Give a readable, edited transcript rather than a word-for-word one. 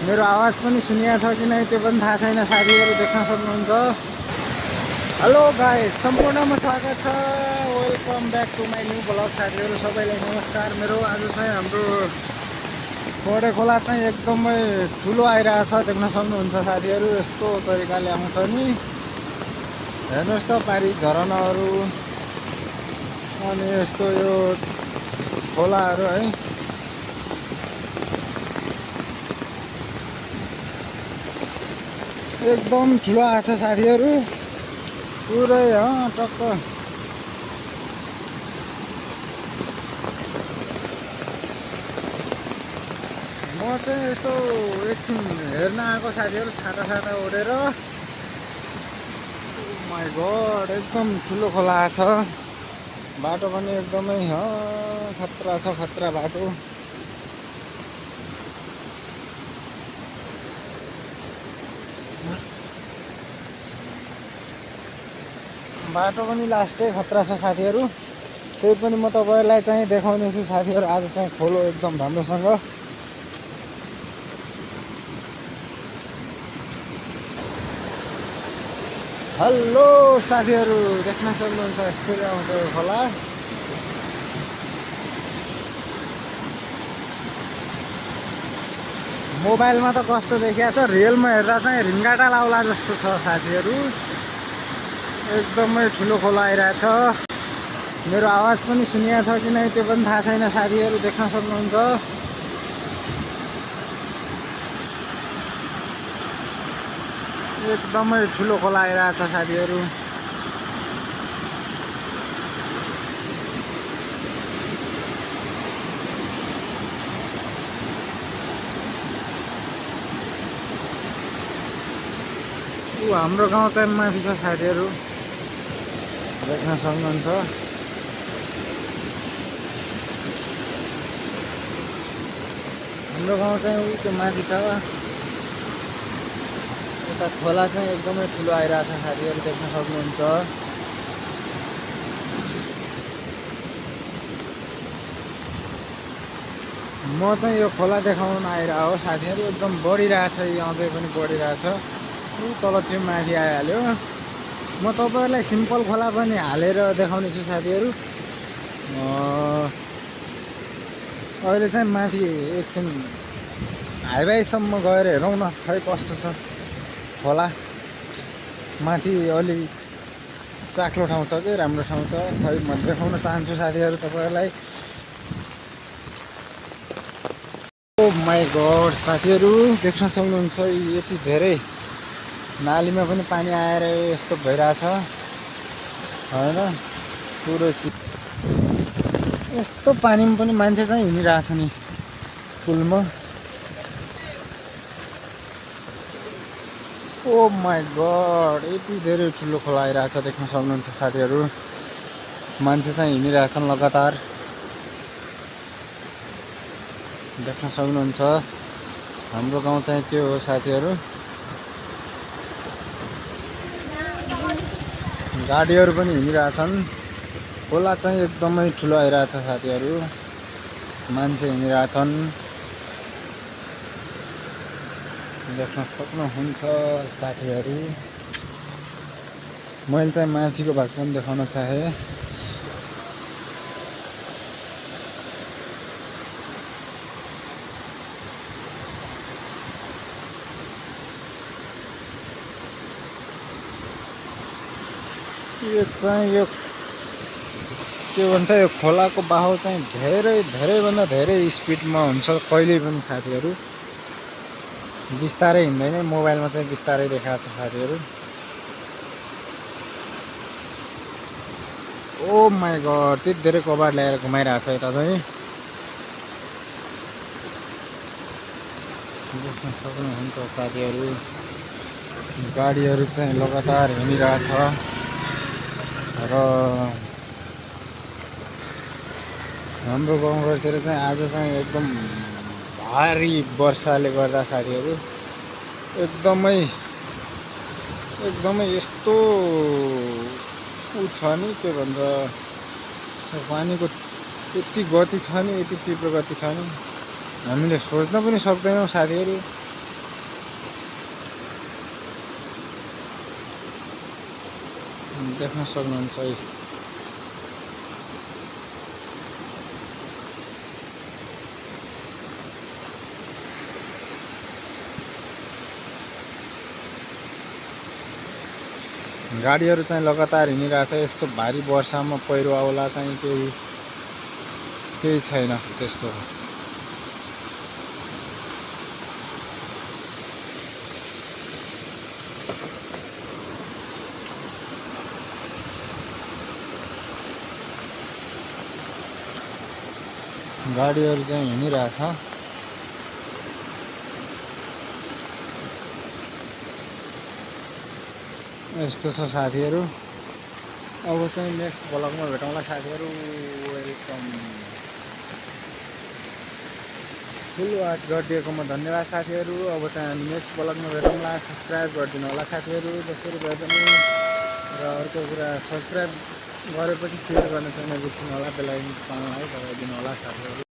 मेरो आवाज पनि सुनिएको छ कि नै त्यो पनि थाहा छैन। साथीहरू देख्न सक्नुहुन्छ। हेलो गाइस, सम्पूर्णमा स्वागत छ। Welcome back to my new blog. साथीहरू सबैलाई नमस्कार। मेरो आज चाहिँ हाम्रो बडे खोला चाहिँ एकदमै ठुलो आइरहेछ, देख्न सक्नुहुन्छ साथीहरू। यस्तो तरिकाले आउँछ नि, हेर्नुहोस् त पारी झरनाहरू अनि यस्तो यो खोलाहरू है। एकदम ठुलो आएको छ साथीहरू, पुरै टक्क। म चाहिँ यसो एकछिन हेर्न आएको साथीहरू, छाता ओढेर। माई गड, एकदम ठुलो खोला आएको छ। बाटो पनि एकदमै खतरा छ, खतरा बाटो। बाटो पनि लास्टै खतरा छ साथीहरू। त्यही पनि म तपाईँहरूलाई चाहिँ देखाउनेछु साथीहरू। आज चाहिँ खोलो एकदम राम्रोसँग। हेलो साथीहरू, देख्न सक्नुहुन्छ यस्तै आउँछ यो खोला। मोबाइलमा त कस्तो देखिएको छ, रियलमा हेर्दा चाहिँ रिङ्गाटा लाउला जस्तो छ साथीहरू। एकदमै ठुलो खोला आइरहेछ। मेरो आवाज पनि सुनिएको छ कि नै त्यो पनि थाहा छैन। साथीहरू देख्न सक्नुहुन्छ। एकदमै ठुलो खोला आइरहेछ साथीहरू। हाम्रो गाउँ चाहिँ माथि छ साथीहरू, देख्न सक्नुहुन्छ। हाम्रो गाउँ चाहिँ त्यो माथि छ। यता खोला चाहिँ एकदमै ठुलो आइरहेछ साथीहरू, देख्न सक्नुहुन्छ। म चाहिँ यो खोला देखाउन आइरहेको हो साथीहरू। एकदम बढिरहेछ, यो अझै पनि बढिरहेछ। तल त्यो माथि आइहाल्यो। म तपाईँहरूलाई सिम्पल खोला पनि हालेर देखाउने छु साथीहरू। अहिले चाहिँ माथि एकछिन हाइवेसम्म गएर हेरौँ न, खै कस्तो छ खोला। माथि अलि चाक्लो ठाउँ छ कि राम्रो ठाउँ छ, खै म देखाउन चाहन्छु साथीहरू तपाईँहरूलाई। ओ माई गड साथीहरू, देख्न सक्नुहुन्छ यति धेरै नालीमा पनि पानी आएर यस्तो भइरहेछ होइन। पुरै यस्तो पानीमा पनि मान्छे चाहिँ हिँडिरहेछ नि पुलमा। ओ माई गड, यति धेरै ठुलो खोला आइरहेछ, देख्न सक्नुहुन्छ साथीहरू। मान्छे चाहिँ हिँडिरहेछन् लगातार, देख्न सक्नुहुन्छ। हाम्रो गाउँ चाहिँ त्यो हो साथीहरू। गाडीहरू पनि हिँडिरहेछन्। खोला चाहिँ एकदमै ठुलो आइरहेछ साथीहरू, मान्छे हिँडिरहेछन्, देख्न सक्नुहुन्छ साथीहरू। मैले चाहिँ माथिको भाग पनि देखाउन चाहेँ। यो चाहिँ यो के भन्छ, यो खोलाको बहाउ चाहिँ धेरैभन्दा धेरै स्पिडमा हुन्छ कहिले पनि साथीहरू। बिस्तारै हिँड्दैन, मोबाइलमा चाहिँ बिस्तारै देखाएको छ साथीहरू। ओ माई गड, त्यति धेरै कभार ल्याएर घुमाइरहेको छ यता चाहिँ, देख्न सक्नुहुन्छ साथीहरू। गाडीहरू चाहिँ लगातार हिँडिरहेछ र हाम्रो गाउँघरतिर चाहिँ आज चाहिँ एकदम भारी वर्षाले गर्दा साथीहरू एकदमै यस्तो छ नि, के भन्छ, पानीको यति गति छ नि, यति तीव्र गति छ नि, हामीले सोच्न पनि सक्दैनौँ साथीहरू। देख्न सक्नुहुन्छ है। गाडीहरू चाहिँ लगातार हिँडिरहेछ। यस्तो भारी वर्षामा पहिरो आउला चाहिँ केही छैन त्यस्तो। गाडीहरू चाहिँ हिँडिरहेछ। यस्तो छ साथीहरू। अब चाहिँ नेक्स्ट ब्लगमा भेटौँला साथीहरू। वेलकम। फुल वाच गरिदिएकोमा धन्यवाद साथीहरू। अब चाहिँ हामी नेक्स्ट ब्लगमा भेटौँला। सब्सक्राइब गरिदिनु होला साथीहरू जसरी भए पनि। र अर्को कुरा सब्सक्राइब गरेपछि सेयर गर्न चाहिँ नबिर्सिनु होला। बेल आइकन दबाइदिनु होला साथीहरू।